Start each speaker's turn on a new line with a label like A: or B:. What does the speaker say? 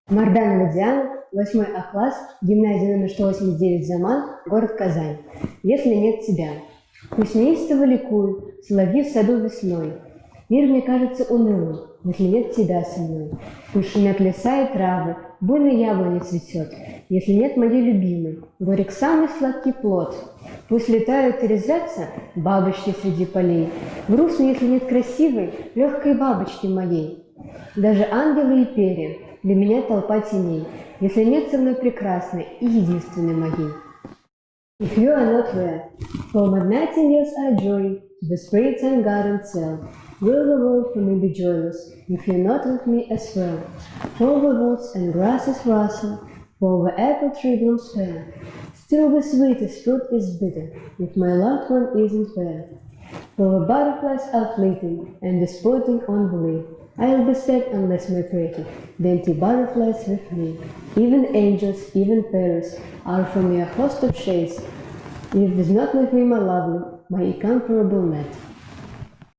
A: Марданова Диана, 8 А класс, гимназия номер 189 Заман, город Казань. Если нет тебя. Пусть неистово ликуют соловьи в саду весной. Мир мне кажется унылым, если нет тебя со мной. Пусть шумят леса и травы, буйно яблоня цветет. Если нет моей любимой, горек самый сладкий плод. Пусть летают и резвятся бабочки среди полей. Грустно, если нет красивой, легкой бабочки моей. Даже ангелы и перья для меня толпа теней, если нет со мной прекрасной и единственной моей. If you are not there, for my nightingales are joy to the springtime garden cell, will the world for me be joyless if you're not with me as well? For the woods and grasses rustle, for the apple tree blooms fair, still the sweetest fruit is bitter if my loved one isn't there. For the butterflies are fleeting and disporting on the leaf, I'll be sad unless my pretty dainty butterflies with me. Even angels, even fairies are from me a host of shades. If there's not with me my lovely, my incomparable Matt.